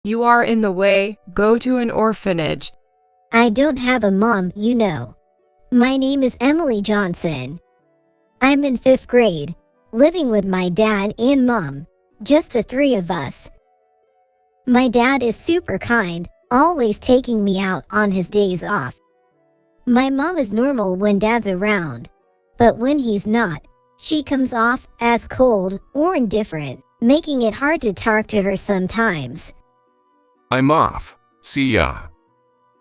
You are in the way, go to an orphanage. I don't have a mom, you know. My name is Emily Johnson. I'm in 5th grade, living with my dad and mom, just the 3 of us. My dad is super kind, always taking me out on his days off. My mom is normal when dad's around, but when he's not, she comes off as cold or indifferent, making it hard to talk to her sometimes. I'm off. See ya.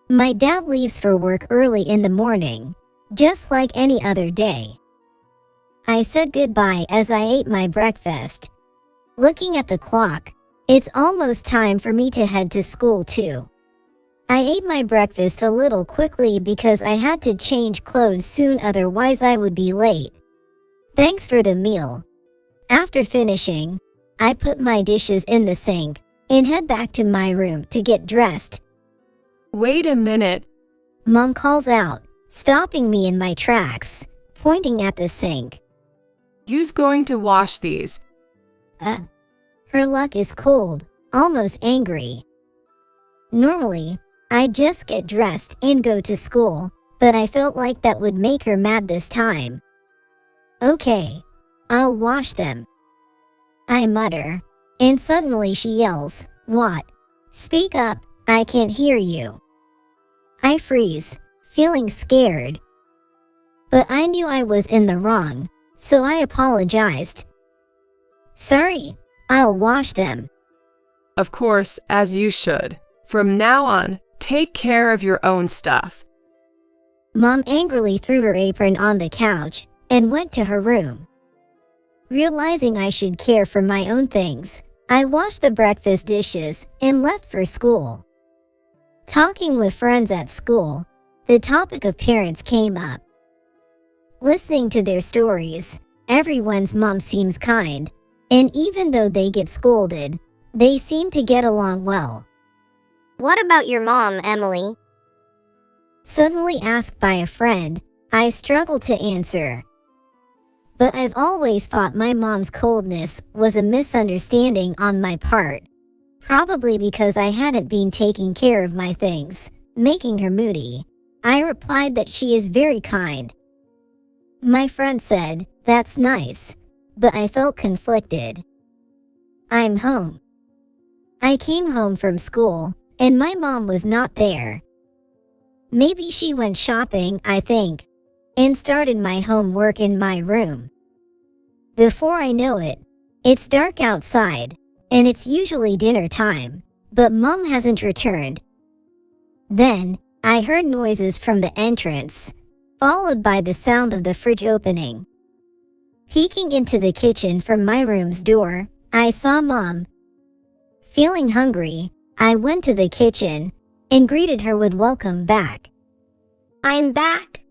My dad leaves for work early in the morning, just like any other day. I said goodbye as I ate my breakfast. Looking at the clock, it's almost time for me to head to school too. I ate my breakfast a little quickly because I had to change clothes soon, otherwise I would be late. Thanks for the meal. After finishing, I put my dishes in the sink and head back to my room to get dressed. Wait a minute. Mom calls out, stopping me in my tracks, pointing at the sink. Who's going to wash these? Her look is cold, almost angry. Normally, I'd just get dressed and go to school, but I felt like that would make her mad this time. Okay, I'll wash them, I mutter, and suddenly she yells, "What? Speak up, I can't hear you." I freeze, feeling scared. But I knew I was in the wrong, so I apologized. "Sorry, I'll wash them." Of course, as you should. From now on, take care of your own stuff. Mom angrily threw her apron on the couch and went to her room. Realizing I should care for my own things, I washed the breakfast dishes and left for school. Talking with friends at school, the topic of parents came up. Listening to their stories, everyone's mom seems kind, and even though they get scolded, they seem to get along well. What about your mom, Emily? Suddenly asked by a friend, I struggled to answer. But I've always thought my mom's coldness was a misunderstanding on my part. Probably because I hadn't been taking care of my things, making her moody. I replied that she is very kind. My friend said, "That's nice," but I felt conflicted. I'm home. I came home from school, and my mom was not there. Maybe she went shopping, I think, and started my homework in my room. Before I know it, it's dark outside, and it's usually dinner time, but Mom hasn't returned. Then, I heard noises from the entrance, followed by the sound of the fridge opening. Peeking into the kitchen from my room's door, I saw Mom. Feeling hungry, I went to the kitchen and greeted her with "Welcome back." I'm back.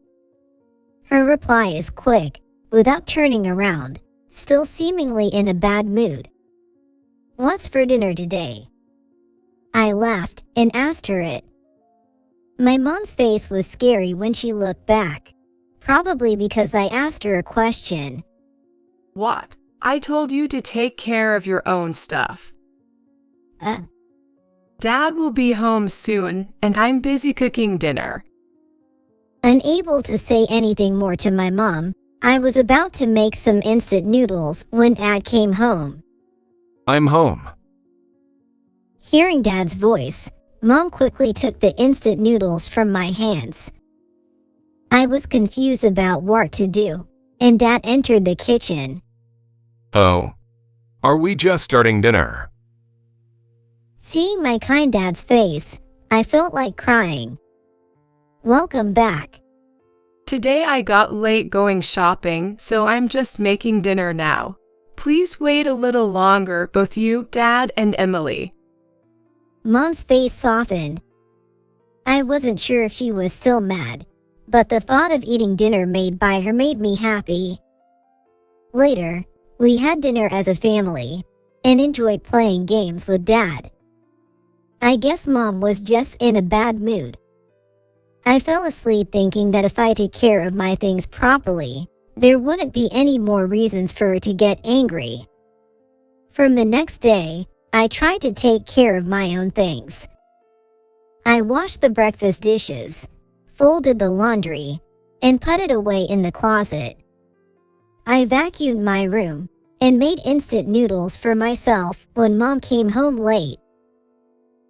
Her reply is quick, without turning around, still seemingly in a bad mood. "What's for dinner today?" I laughed and asked her it. My mom's face was scary when she looked back, probably because I asked her a question. What? I told you to take care of your own stuff. Dad will be home soon, and I'm busy cooking dinner. Unable to say anything more to my mom, I was about to make some instant noodles when Dad came home. I'm home. Hearing Dad's voice, Mom quickly took the instant noodles from my hands. I was confused about what to do, and Dad entered the kitchen. Oh. Are we just starting dinner? Seeing my kind Dad's face, I felt like crying. "Welcome back." Today I got late going shopping, so I'm just making dinner now. Please wait a little longer, both you, Dad, and Emily. Mom's face softened. I wasn't sure if she was still mad, but the thought of eating dinner made by her made me happy. Later, we had dinner as a family, and enjoyed playing games with Dad. I guess Mom was just in a bad mood. I fell asleep thinking that if I took care of my things properly, there wouldn't be any more reasons for her to get angry. From the next day, I tried to take care of my own things. I washed the breakfast dishes, folded the laundry, and put it away in the closet. I vacuumed my room and made instant noodles for myself when Mom came home late.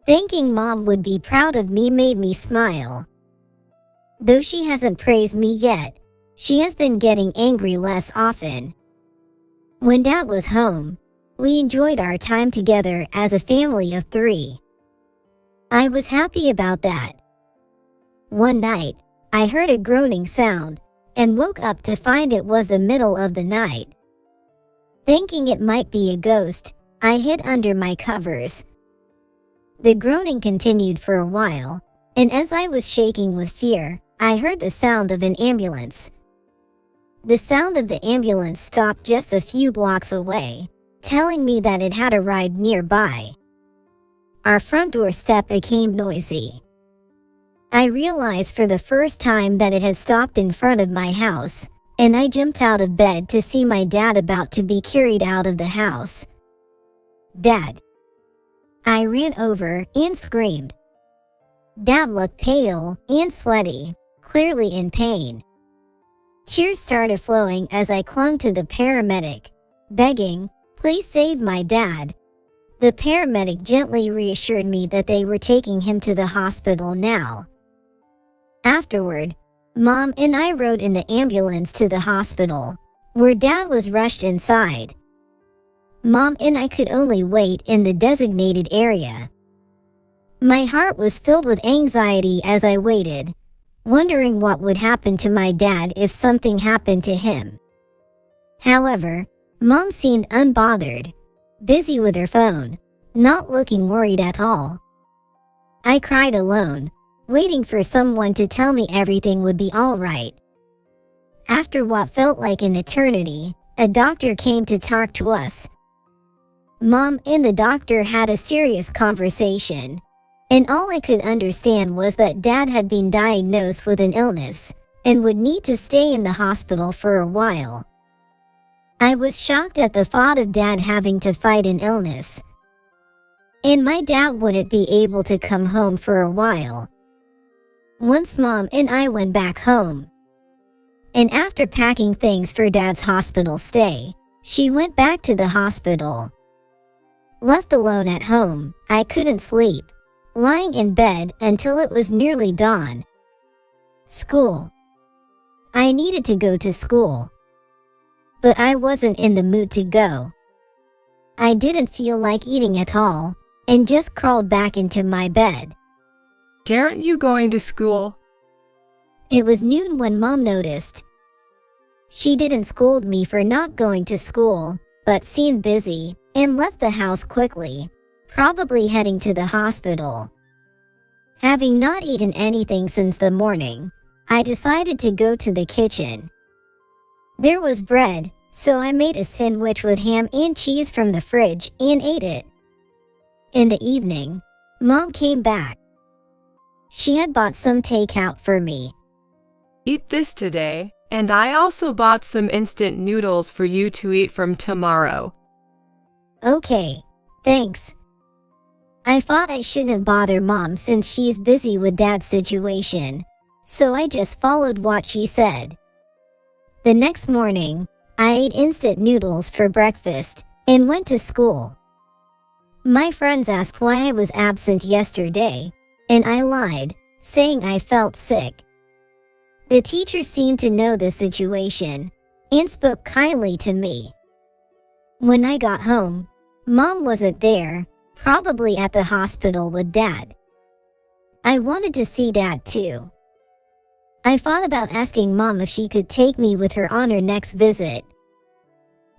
Thinking Mom would be proud of me made me smile. Though she hasn't praised me yet, she has been getting angry less often. When Dad was home, we enjoyed our time together as a family of 3. I was happy about that. One night, I heard a groaning sound and woke up to find it was the middle of the night. Thinking it might be a ghost, I hid under my covers. The groaning continued for a while, and as I was shaking with fear, I heard the sound of an ambulance. The sound of the ambulance stopped just a few blocks away, telling me that it had arrived nearby. Our front door step became noisy. I realized for the first time that it had stopped in front of my house, and I jumped out of bed to see my dad about to be carried out of the house. "Dad!" I ran over and screamed. Dad looked pale and sweaty, clearly in pain. Tears started flowing as I clung to the paramedic, begging, "Please save my dad." The paramedic gently reassured me that they were taking him to the hospital now. Afterward, Mom and I rode in the ambulance to the hospital, where Dad was rushed inside. Mom and I could only wait in the designated area. My heart was filled with anxiety as I waited, wondering what would happen to my dad if something happened to him. However, Mom seemed unbothered, busy with her phone, not looking worried at all. I cried alone, waiting for someone to tell me everything would be all right. After what felt like an eternity, a doctor came to talk to us. Mom and the doctor had a serious conversation, and all I could understand was that Dad had been diagnosed with an illness and would need to stay in the hospital for a while. I was shocked at the thought of Dad having to fight an illness, and my dad wouldn't be able to come home for a while. Once Mom and I went back home, and after packing things for Dad's hospital stay, she went back to the hospital. Left alone at home, I couldn't sleep, lying in bed until it was nearly dawn. School. I needed to go to school, but I wasn't in the mood to go. I didn't feel like eating at all, and just crawled back into my bed. Aren't you going to school? It was noon when Mom noticed. She didn't scold me for not going to school, but seemed busy and left the house quickly, probably heading to the hospital. Having not eaten anything since the morning, I decided to go to the kitchen. There was bread, so I made a sandwich with ham and cheese from the fridge and ate it. In the evening, Mom came back. She had bought some takeout for me. Eat this today, and I also bought some instant noodles for you to eat from tomorrow. Okay, thanks. I thought I shouldn't bother Mom since she's busy with Dad's situation, so I just followed what she said. The next morning, I ate instant noodles for breakfast and went to school. My friends asked why I was absent yesterday, and I lied, saying I felt sick. The teacher seemed to know the situation and spoke kindly to me. When I got home, Mom wasn't there, probably at the hospital with Dad. I wanted to see Dad too. I thought about asking Mom if she could take me with her on her next visit.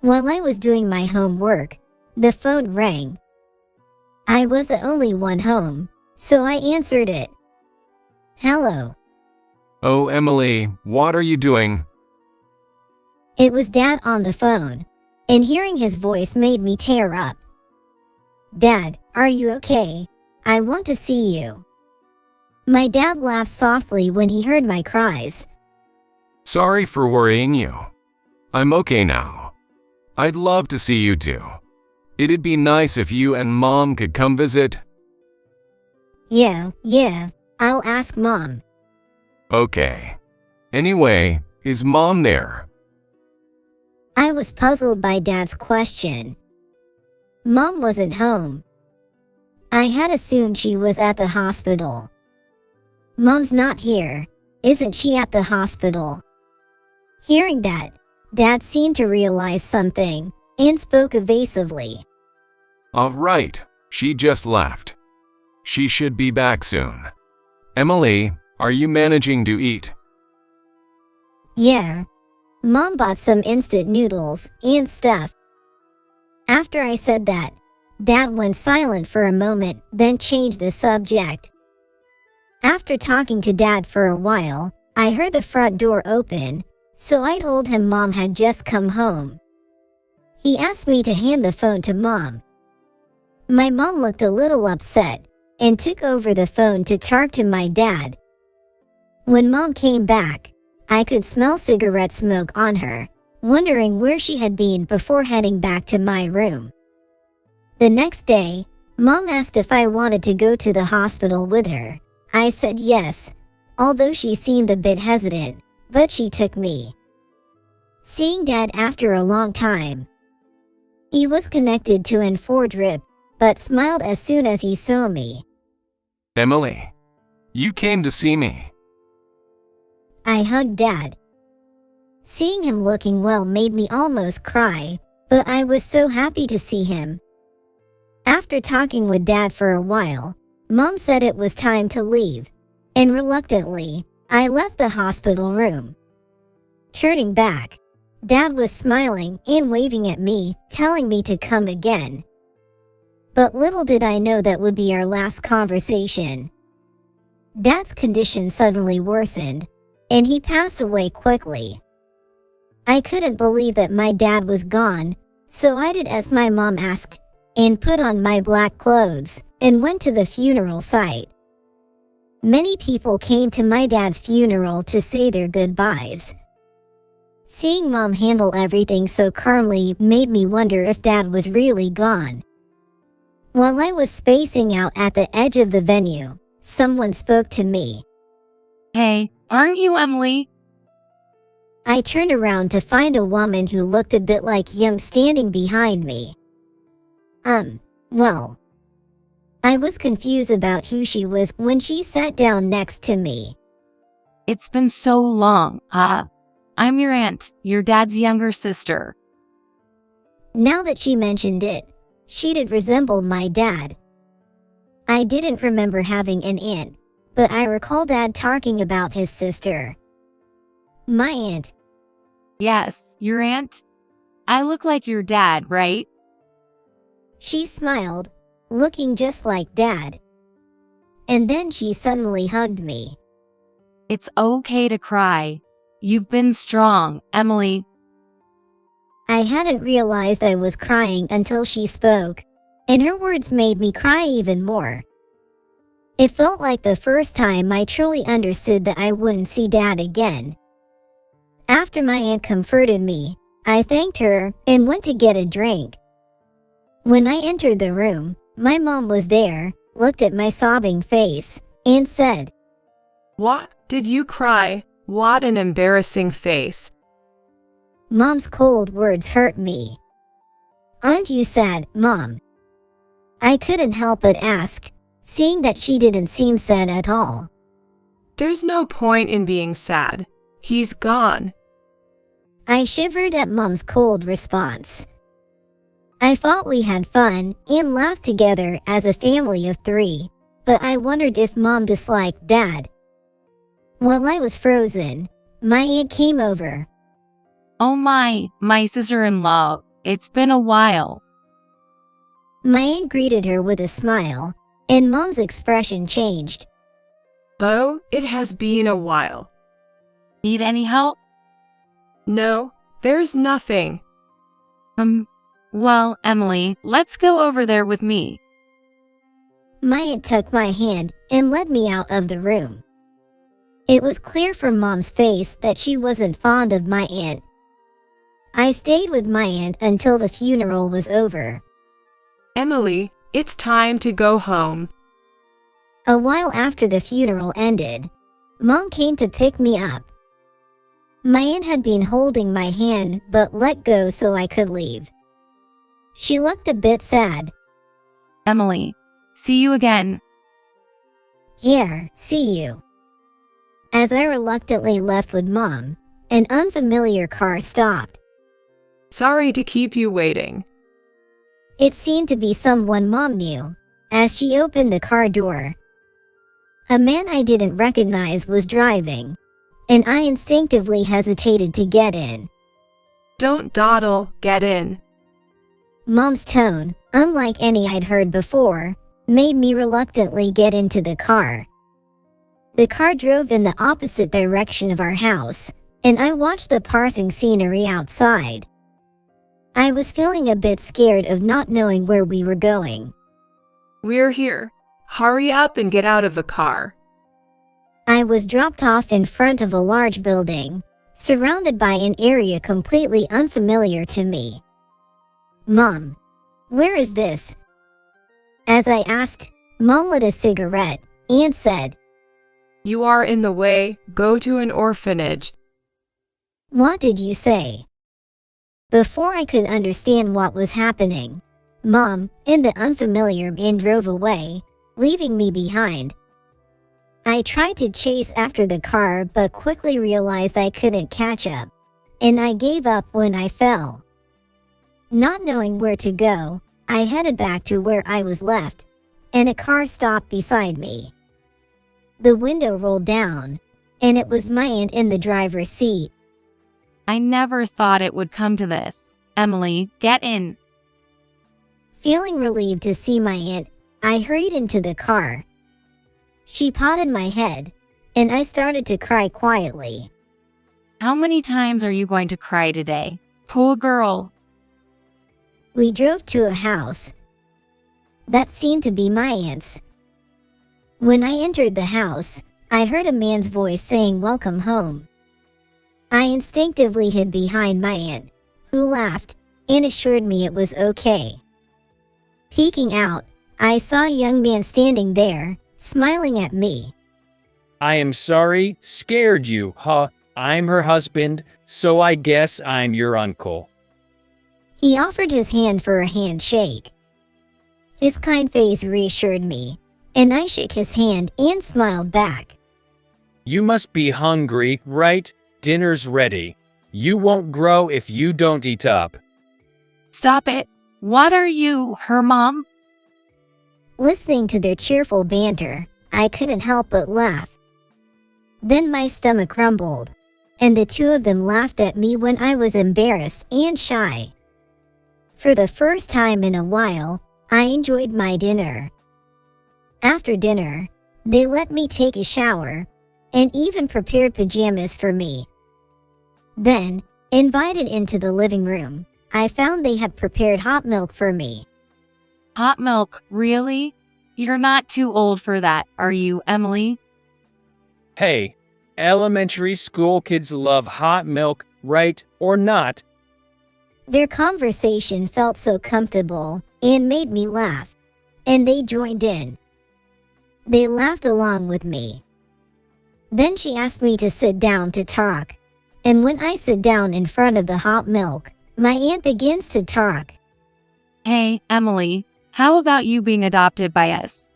While I was doing my homework, the phone rang. I was the only one home, so I answered it. Hello. Oh, Emily, what are you doing? It was Dad on the phone, and hearing his voice made me tear up. Dad, are you okay? I want to see you. My dad laughed softly when he heard my cries. Sorry for worrying you. I'm okay now. I'd love to see you too. It'd be nice if you and Mom could come visit. Yeah, I'll ask Mom. Okay. Anyway, is Mom there? I was puzzled by Dad's question. Mom wasn't home. I had assumed she was at the hospital. Mom's not here. Isn't she at the hospital? Hearing that, Dad seemed to realize something and spoke evasively. All right, she just left. She should be back soon. Emily, are you managing to eat? Yeah. Mom bought some instant noodles and stuff. After I said that, Dad went silent for a moment, then changed the subject. After talking to Dad for a while, I heard the front door open, so I told him Mom had just come home. He asked me to hand the phone to Mom. My mom looked a little upset and took over the phone to talk to my dad. When Mom came back, I could smell cigarette smoke on her, wondering where she had been before heading back to my room. The next day, Mom asked if I wanted to go to the hospital with her. I said yes, although she seemed a bit hesitant, but she took me. Seeing Dad after a long time. He was connected to an 4 drip, but smiled as soon as he saw me. Emily, you came to see me. I hugged Dad. Seeing him looking well made me almost cry, but I was so happy to see him. After talking with Dad for a while, Mom said it was time to leave, and reluctantly, I left the hospital room. Turning back, Dad was smiling and waving at me, telling me to come again. But little did I know that would be our last conversation. Dad's condition suddenly worsened, and he passed away quickly. I couldn't believe that my dad was gone, so I did as my mom asked, and put on my black clothes, and went to the funeral site. Many people came to my dad's funeral to say their goodbyes. Seeing Mom handle everything so calmly made me wonder if Dad was really gone. While I was spacing out at the edge of the venue, someone spoke to me. Hey, aren't you Emily? I turned around to find a woman who looked a bit like Yum standing behind me. Well. I was confused about who she was when she sat down next to me. It's been so long. I'm your aunt, your dad's younger sister. Now that she mentioned it, she did resemble my dad. I didn't remember having an aunt, but I recall Dad talking about his sister. My aunt. Yes, your aunt? I look like your dad, right? She smiled, looking just like Dad. And then she suddenly hugged me. It's okay to cry. You've been strong, Emily. I hadn't realized I was crying until she spoke, and her words made me cry even more. It felt like the first time I truly understood that I wouldn't see Dad again. After my aunt comforted me, I thanked her and went to get a drink. When I entered the room, my mom was there, looked at my sobbing face, and said, What? Did you cry? What an embarrassing face. Mom's cold words hurt me. Aren't you sad, Mom? I couldn't help but ask, seeing that she didn't seem sad at all. There's no point in being sad. He's gone. I shivered at Mom's cold response. I thought we had fun and laughed together as a family of 3, but I wondered if Mom disliked Dad. While I was frozen, my aunt came over. Oh my sister-in-law, it's been a while. My aunt greeted her with a smile, and Mom's expression changed. Though, it has been a while. Need any help? No, there's nothing. Well, Emily, let's go over there with me. My aunt took my hand and led me out of the room. It was clear from Mom's face that she wasn't fond of my aunt. I stayed with my aunt until the funeral was over. Emily, it's time to go home. A while after the funeral ended, Mom came to pick me up. My aunt had been holding my hand but let go so I could leave. She looked a bit sad. Emily, see you again. Yeah, see you. As I reluctantly left with Mom, an unfamiliar car stopped. Sorry to keep you waiting. It seemed to be someone Mom knew, as she opened the car door. A man I didn't recognize was driving, and I instinctively hesitated to get in. Don't dawdle, get in. Mom's tone, unlike any I'd heard before, made me reluctantly get into the car. The car drove in the opposite direction of our house, and I watched the passing scenery outside. I was feeling a bit scared of not knowing where we were going. We're here. Hurry up and get out of the car. I was dropped off in front of a large building, surrounded by an area completely unfamiliar to me. Mom, where is this? As I asked, Mom lit a cigarette and said, You are in the way, go to an orphanage. What did you say? Before I could understand what was happening, Mom and the unfamiliar man drove away, leaving me behind. I tried to chase after the car but quickly realized I couldn't catch up, and I gave up when I fell. Not knowing where to go, I headed back to where I was left, and a car stopped beside me. The window rolled down, and it was my aunt in the driver's seat. I never thought it would come to this. Emily, get in. Feeling relieved to see my aunt, I hurried into the car. She patted my head, and I started to cry quietly. How many times are you going to cry today? Poor girl. We drove to a house that seemed to be my aunt's. When I entered the house, I heard a man's voice saying welcome home. I instinctively hid behind my aunt, who laughed and assured me it was okay. Peeking out, I saw a young man standing there, smiling at me. I am sorry, scared you, huh? I'm her husband, so I guess I'm your uncle. He offered his hand for a handshake. His kind face reassured me, and I shook his hand and smiled back. You must be hungry, right? Dinner's ready. You won't grow if you don't eat up. Stop it. What are you, her mom? Listening to their cheerful banter, I couldn't help but laugh. Then my stomach rumbled, and the two of them laughed at me when I was embarrassed and shy. For the first time in a while, I enjoyed my dinner. After dinner, they let me take a shower, and even prepared pajamas for me. Then, invited into the living room, I found they had prepared hot milk for me. Hot milk, really? You're not too old for that, are you, Emily? Hey, elementary school kids love hot milk, right or not? Their conversation felt so comfortable and made me laugh, and they joined in. They laughed along with me. Then she asked me to sit down to talk, and when I sit down in front of the hot milk, my aunt begins to talk. Hey, Emily, how about you being adopted by us?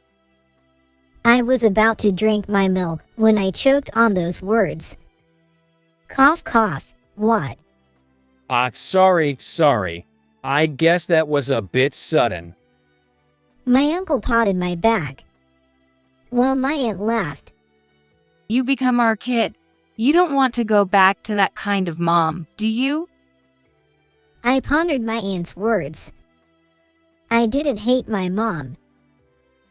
I was about to drink my milk when I choked on those words. Cough, cough, what? Sorry. I guess that was a bit sudden. My uncle patted my back, while my aunt laughed. You become our kid. You don't want to go back to that kind of mom, do you? I pondered my aunt's words. I didn't hate my mom.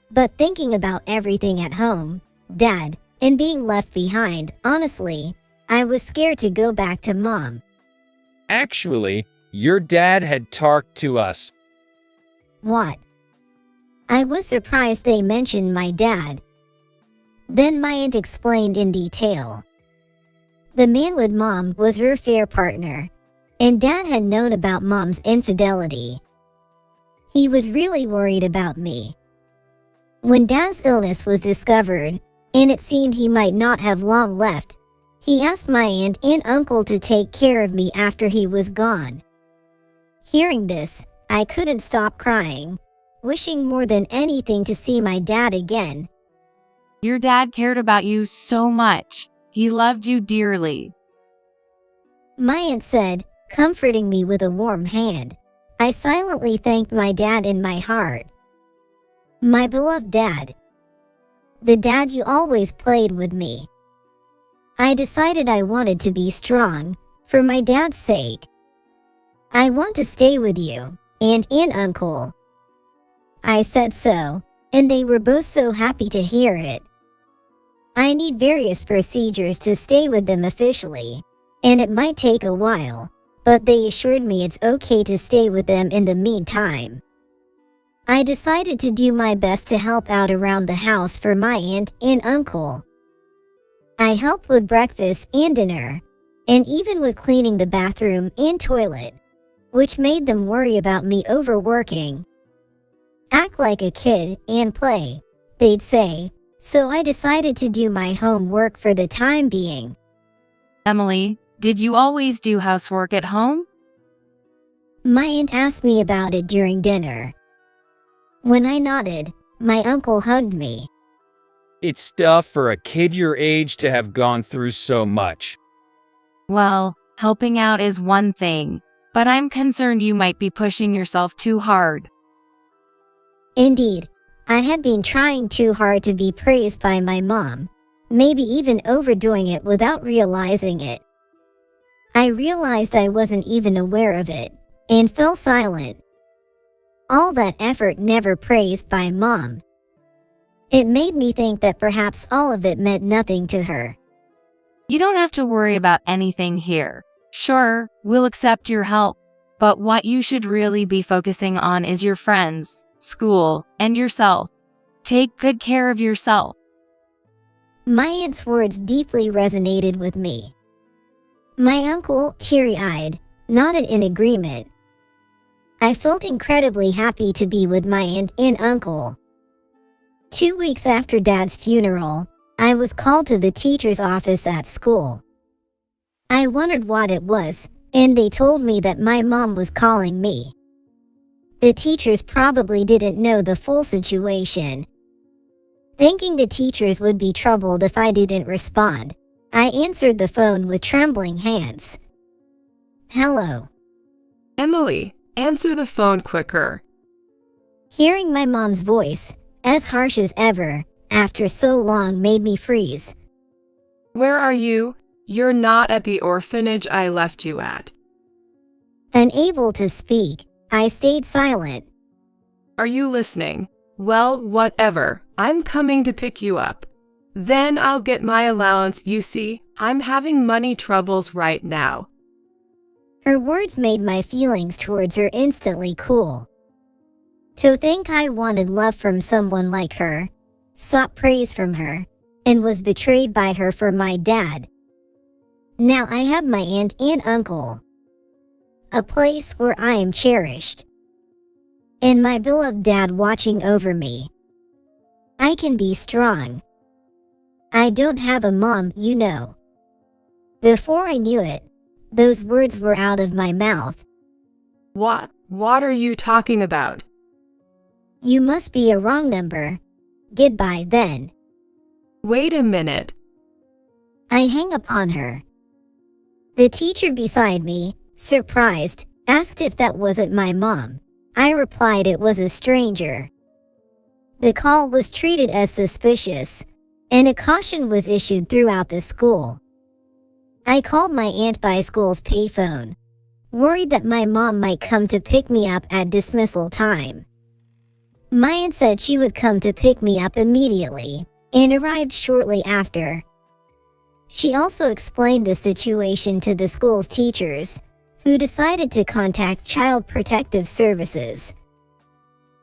But thinking about everything at home, Dad, and being left behind, honestly, I was scared to go back to Mom. Actually, your dad had talked to us. What? I was surprised they mentioned my dad. Then my aunt explained in detail. The man with Mom was her affair partner, and Dad had known about Mom's infidelity. He was really worried about me. When Dad's illness was discovered, and it seemed he might not have long left, he asked my aunt and uncle to take care of me after he was gone. Hearing this, I couldn't stop crying, wishing more than anything to see my dad again. Your dad cared about you so much. He loved you dearly. My aunt said, comforting me with a warm hand. I silently thanked my dad in my heart. My beloved dad. The dad you always played with me. I decided I wanted to be strong, for my dad's sake. I want to stay with you, aunt and uncle. I said so, and they were both so happy to hear it. I need various procedures to stay with them officially, and it might take a while, but they assured me it's okay to stay with them in the meantime. I decided to do my best to help out around the house for my aunt and uncle. I helped with breakfast and dinner, and even with cleaning the bathroom and toilet, which made them worry about me overworking. Act like a kid and play, they'd say, so I decided to do my homework for the time being. Emily, did you always do housework at home? My aunt asked me about it during dinner. When I nodded, my uncle hugged me. It's tough for a kid your age to have gone through so much. Well, helping out is one thing, but I'm concerned you might be pushing yourself too hard. Indeed, I had been trying too hard to be praised by my mom, maybe even overdoing it without realizing it. I realized I wasn't even aware of it, and fell silent. All that effort never praised by Mom. It made me think that perhaps all of it meant nothing to her. You don't have to worry about anything here. Sure, we'll accept your help, but what you should really be focusing on is your friends, school, and yourself. Take good care of yourself. My aunt's words deeply resonated with me. My uncle, teary-eyed, nodded in agreement. I felt incredibly happy to be with my aunt and uncle. 2 weeks after Dad's funeral, I was called to the teacher's office at school. I wondered what it was, and they told me that my mom was calling me. The teachers probably didn't know the full situation. Thinking the teachers would be troubled if I didn't respond, I answered the phone with trembling hands. Hello. Emily, answer the phone quicker. Hearing my mom's voice, as harsh as ever, after so long made me freeze. Where are you? You're not at the orphanage I left you at. Unable to speak, I stayed silent. Are you listening? Well, whatever. I'm coming to pick you up. Then I'll get my allowance. You see, I'm having money troubles right now. Her words made my feelings towards her instantly cool. To think I wanted love from someone like her, sought praise from her, and was betrayed by her for my dad. Now I have my aunt and uncle. A place where I am cherished. And my beloved dad watching over me. I can be strong. I don't have a mom, you know. Before I knew it, those words were out of my mouth. What are you talking about? You must be a wrong number. Goodbye then. Wait a minute. I hang up on her. The teacher beside me, surprised, asked if that wasn't my mom. I replied it was a stranger. The call was treated as suspicious, and a caution was issued throughout the school. I called my aunt by school's payphone, worried that my mom might come to pick me up at dismissal time. My aunt said she would come to pick me up immediately, and arrived shortly after. She also explained the situation to the school's teachers, who decided to contact Child Protective Services.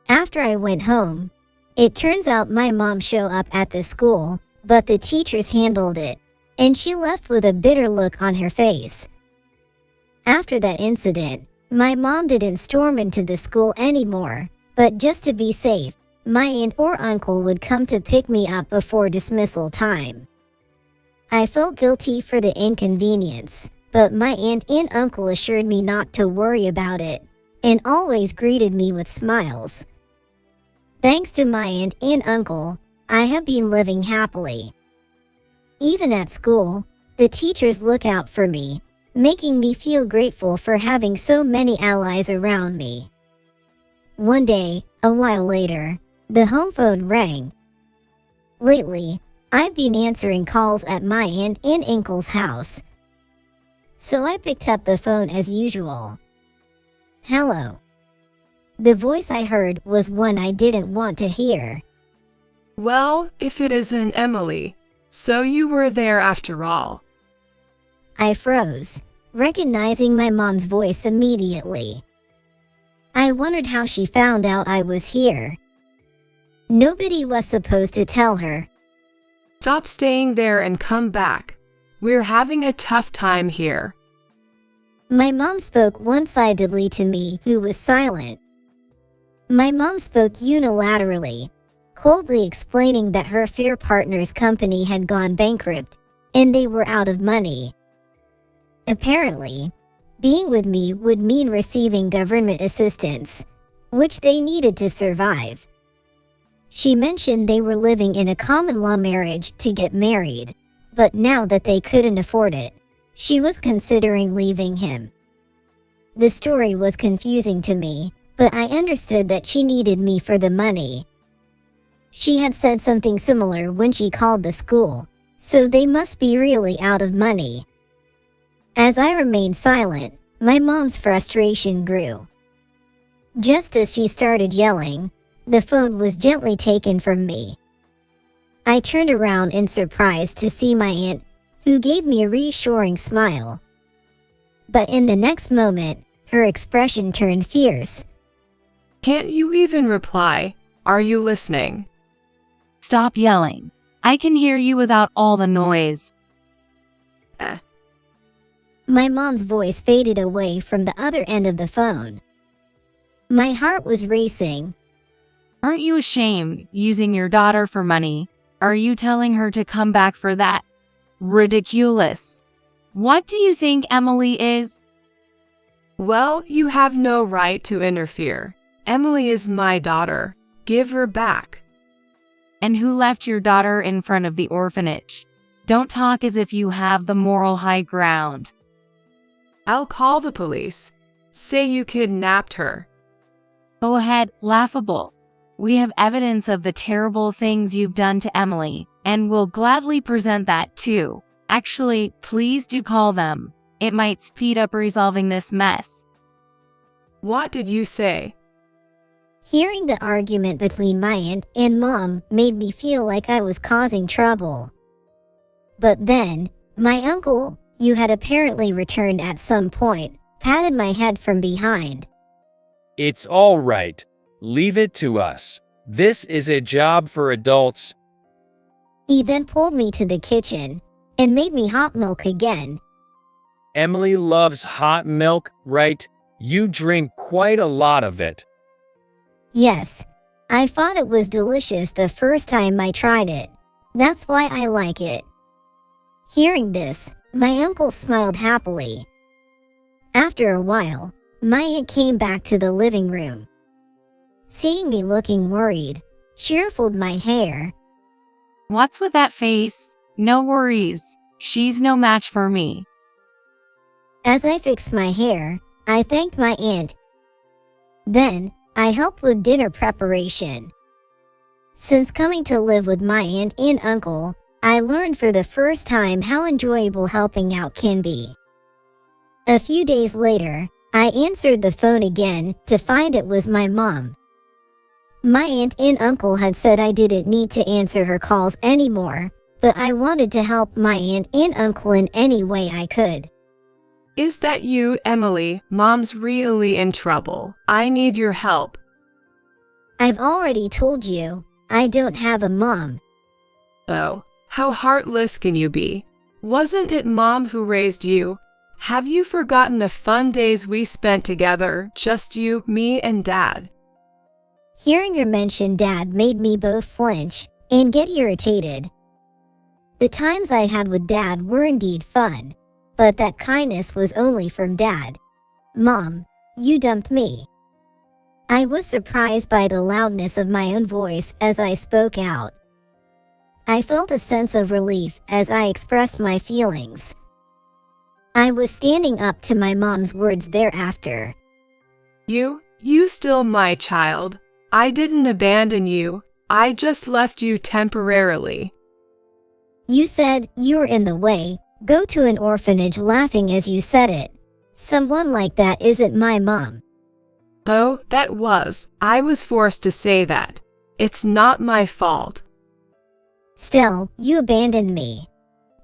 After I went home, it turns out my mom showed up at the school, but the teachers handled it, and she left with a bitter look on her face. After that incident, my mom didn't storm into the school anymore, But just to be safe, my aunt or uncle would come to pick me up before dismissal time. I felt guilty for the inconvenience, but my aunt and uncle assured me not to worry about it, and always greeted me with smiles. Thanks to my aunt and uncle, I have been living happily. Even at school, the teachers look out for me, making me feel grateful for having so many allies around me. One day, a while later, the home phone rang. Lately, I've been answering calls at my aunt and uncle's house, so I picked up the phone as usual. Hello. The voice I heard was one I didn't want to hear. Well, if it isn't Emily, so you were there after all. I froze, recognizing my mom's voice immediately. I wondered how she found out I was here. Nobody was supposed to tell her. Stop staying there and come back. We're having a tough time here. My mom spoke one-sidedly to me, who was silent. My mom spoke unilaterally, coldly explaining that her fair partner's company had gone bankrupt, and they were out of money. Apparently, being with me would mean receiving government assistance, which they needed to survive. She mentioned they were living in a common law marriage to get married, but now that they couldn't afford it, she was considering leaving him. The story was confusing to me, but I understood that she needed me for the money. She had said something similar when she called the school, so they must be really out of money. As I remained silent, my mom's frustration grew. Just as she started yelling, the phone was gently taken from me. I turned around in surprise to see my aunt, who gave me a reassuring smile. But in the next moment, her expression turned fierce. Can't you even reply? Are you listening? Stop yelling. I can hear you without all the noise. My mom's voice faded away from the other end of the phone. My heart was racing. Aren't you ashamed using your daughter for money? Are you telling her to come back for that? Ridiculous. What do you think Emily is? Well, you have no right to interfere. Emily is my daughter. Give her back. And who left your daughter in front of the orphanage? Don't talk as if you have the moral high ground. I'll call the police. Say you kidnapped her. Go ahead, laughable. We have evidence of the terrible things you've done to Emily, and we'll gladly present that too. Actually, please do call them. It might speed up resolving this mess. What did you say? Hearing the argument between my aunt and mom made me feel like I was causing trouble. But then, my uncle, who had apparently returned at some point, patted my head from behind. It's all right. Leave it to us. This is a job for adults. He then pulled me to the kitchen and made me hot milk again. Emily loves hot milk, right? You drink quite a lot of it. Yes, I thought it was delicious the first time I tried it. That's why I like it. Hearing this, my uncle smiled happily. After a while, my aunt came back to the living room. Seeing me looking worried, she ruffled my hair. What's with that face? No worries. She's no match for me. As I fixed my hair, I thanked my aunt. Then, I helped with dinner preparation. Since coming to live with my aunt and uncle, I learned for the first time how enjoyable helping out can be. A few days later, I answered the phone again to find it was my mom. My aunt and uncle had said I didn't need to answer her calls anymore, but I wanted to help my aunt and uncle in any way I could. Is that you, Emily? Mom's really in trouble. I need your help. I've already told you, I don't have a mom. Oh, how heartless can you be? Wasn't it Mom who raised you? Have you forgotten the fun days we spent together, just you, me, and Dad? Hearing her mention Dad made me both flinch and get irritated. The times I had with Dad were indeed fun, but that kindness was only from Dad. Mom, you dumped me. I was surprised by the loudness of my own voice as I spoke out. I felt a sense of relief as I expressed my feelings. I was standing up to my mom's words thereafter. You still my child. I didn't abandon you. I just left you temporarily. You said you were in the way. Go to an orphanage, laughing as you said it. Someone like that isn't my mom. Oh, that was. I was forced to say that. It's not my fault. Still, you abandoned me.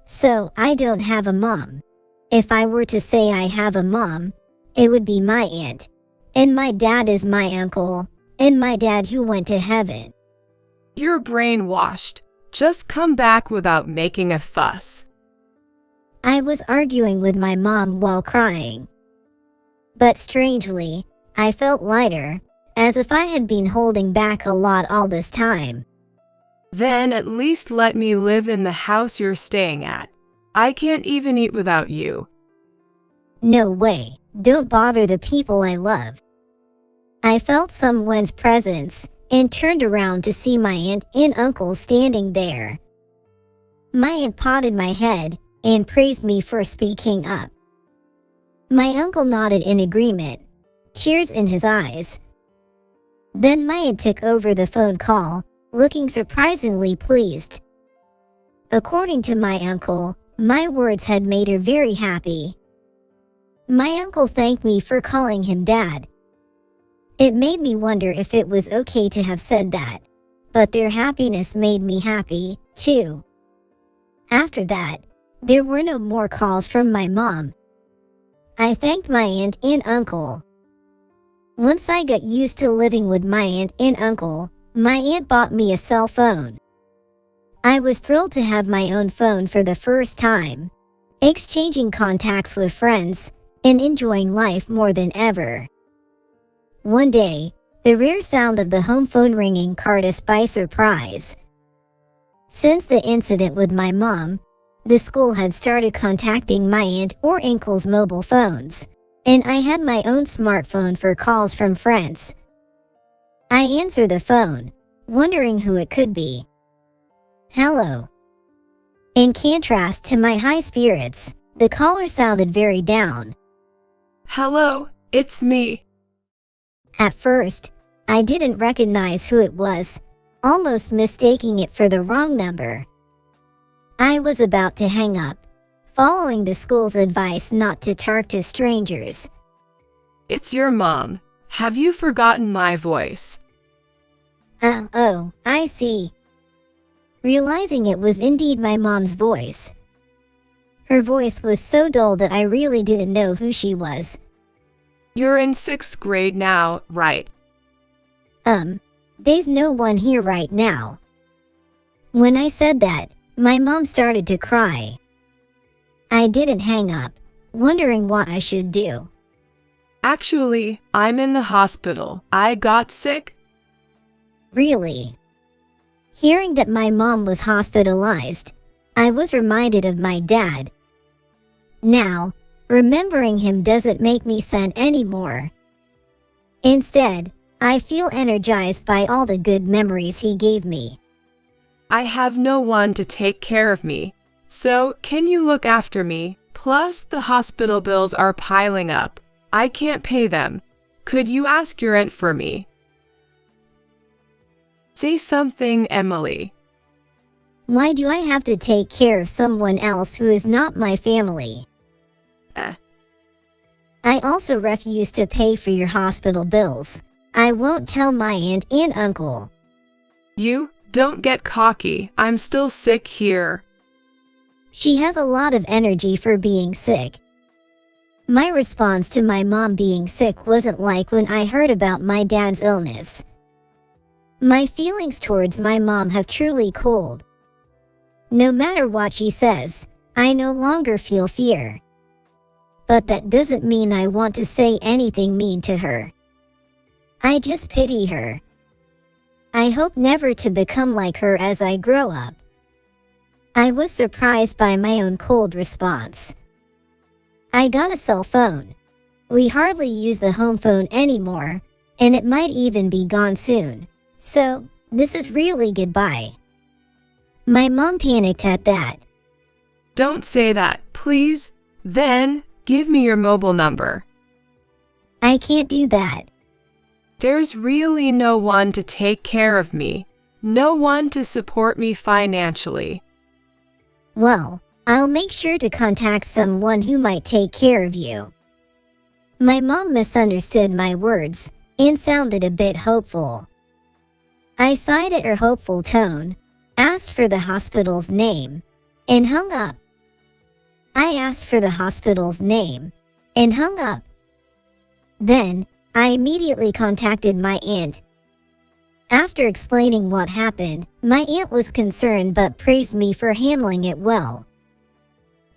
So, I don't have a mom. If I were to say I have a mom, it would be my aunt. And my dad is my uncle. And my dad who went to heaven. You're brainwashed. Just come back without making a fuss. I was arguing with my mom while crying. But strangely, I felt lighter, as if I had been holding back a lot all this time. Then at least let me live in the house you're staying at. I can't even eat without you. No way, don't bother the people I love. I felt someone's presence and turned around to see my aunt and uncle standing there. My aunt patted my head and praised me for speaking up. My uncle nodded in agreement, tears in his eyes. Then my aunt took over the phone call, looking surprisingly pleased. According to my uncle, my words had made her very happy. My uncle thanked me for calling him Dad. It made me wonder if it was okay to have said that, but their happiness made me happy, too. After that, there were no more calls from my mom. I thanked my aunt and uncle. Once I got used to living with my aunt and uncle, my aunt bought me a cell phone. I was thrilled to have my own phone for the first time, exchanging contacts with friends, and enjoying life more than ever. One day, the rare sound of the home phone ringing caught us by surprise. Since the incident with my mom, the school had started contacting my aunt or uncle's mobile phones, and I had my own smartphone for calls from friends. I answered the phone, wondering who it could be. Hello. In contrast to my high spirits, the caller sounded very down. Hello, it's me. At first, I didn't recognize who it was, almost mistaking it for the wrong number. I was about to hang up, following the school's advice not to talk to strangers. It's your mom. Have you forgotten my voice? Oh, I see. Realizing it was indeed my mom's voice. Her voice was so dull that I really didn't know who she was. You're in 6th grade now, right? There's no one here right now. When I said that, my mom started to cry. I didn't hang up, wondering what I should do. Actually, I'm in the hospital. I got sick. Really? Hearing that my mom was hospitalized, I was reminded of my dad. Now, remembering him doesn't make me sad anymore. Instead, I feel energized by all the good memories he gave me. I have no one to take care of me. So, can you look after me? Plus, the hospital bills are piling up. I can't pay them. Could you ask your aunt for me? Say something, Emily. Why do I have to take care of someone else who is not my family? I also refuse to pay for your hospital bills. I won't tell my aunt and uncle. You, don't get cocky. I'm still sick here. She has a lot of energy for being sick. My response to my mom being sick wasn't like when I heard about my dad's illness. My feelings towards my mom have truly cooled. No matter what she says, I no longer feel fear. But that doesn't mean I want to say anything mean to her. I just pity her. I hope never to become like her as I grow up. I was surprised by my own cold response. I got a cell phone. We hardly use the home phone anymore, and it might even be gone soon. So, this is really goodbye. My mom panicked at that. Don't say that, please. Then, give me your mobile number. I can't do that. There's really no one to take care of me. No one to support me financially. Well, I'll make sure to contact someone who might take care of you. My mom misunderstood my words and sounded a bit hopeful. I sighed at her hopeful tone, asked for the hospital's name, and hung up. I asked for the hospital's name and hung up. Then, I immediately contacted my aunt. After explaining what happened, my aunt was concerned but praised me for handling it well.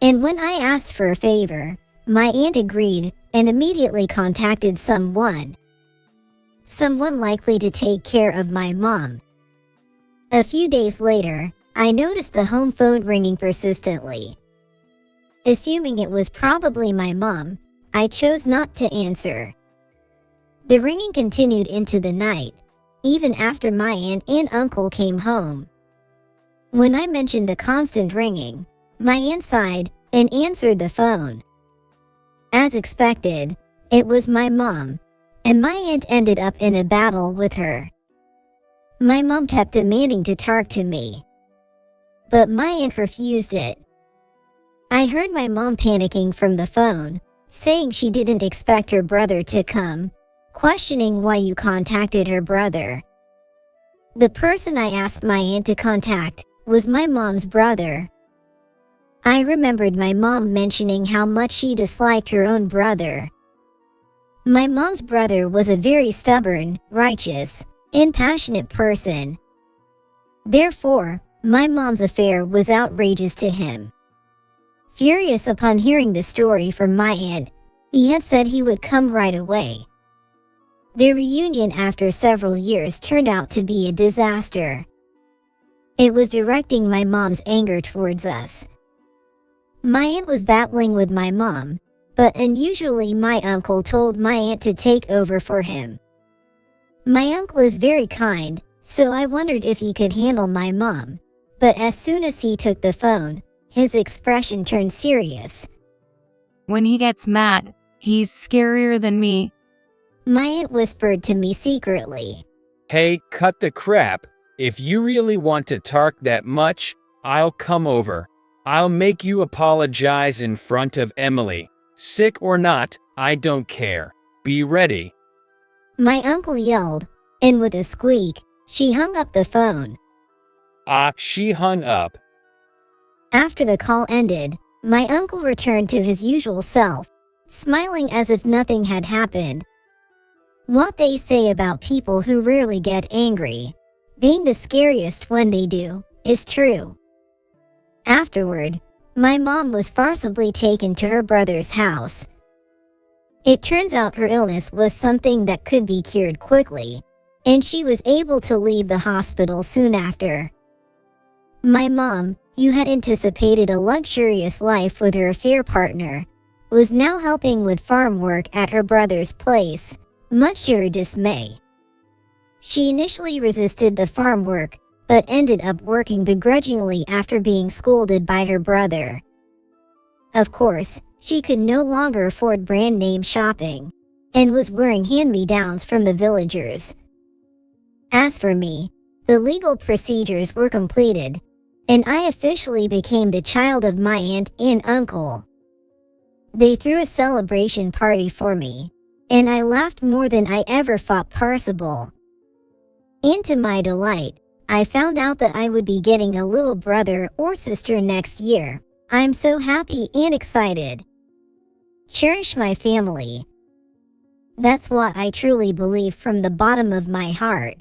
And when I asked for a favor, my aunt agreed and immediately contacted someone likely to take care of my mom. A few days later, I noticed the home phone ringing persistently. Assuming it was probably my mom, I chose not to answer. The ringing continued into the night, even after my aunt and uncle came home. When I mentioned the constant ringing, my aunt sighed and answered the phone. As expected, it was my mom, and my aunt ended up in a battle with her. My mom kept demanding to talk to me, but my aunt refused it. I heard my mom panicking from the phone, saying she didn't expect her brother to come, questioning why you contacted her brother. The person I asked my aunt to contact was my mom's brother. I remembered my mom mentioning how much she disliked her own brother. My mom's brother was a very stubborn, righteous, and passionate person. Therefore, my mom's affair was outrageous to him. Furious upon hearing the story from my aunt, he had said he would come right away. Their reunion after several years turned out to be a disaster. It was directing my mom's anger towards us. My aunt was battling with my mom, but unusually my uncle told my aunt to take over for him. My uncle is very kind, so I wondered if he could handle my mom, but as soon as he took the phone, his expression turned serious. When he gets mad, he's scarier than me. My aunt whispered to me secretly. Hey, cut the crap. If you really want to talk that much, I'll come over. I'll make you apologize in front of Emily. Sick or not, I don't care. Be ready. My uncle yelled, and with a squeak, she hung up the phone. She hung up. After the call ended, my uncle returned to his usual self, smiling as if nothing had happened. What they say about people who rarely get angry, being the scariest when they do, is true. Afterward, my mom was forcibly taken to her brother's house. It turns out her illness was something that could be cured quickly, and she was able to leave the hospital soon after. My mom, who had anticipated a luxurious life with her affair partner, was now helping with farm work at her brother's place, much to her dismay. She initially resisted the farm work, but ended up working begrudgingly after being scolded by her brother. Of course, she could no longer afford brand name shopping, and was wearing hand-me-downs from the villagers. As for me, the legal procedures were completed, and I officially became the child of my aunt and uncle. They threw a celebration party for me, and I laughed more than I ever thought possible. And to my delight, I found out that I would be getting a little brother or sister next year. I'm so happy and excited. Cherish my family. That's what I truly believe from the bottom of my heart.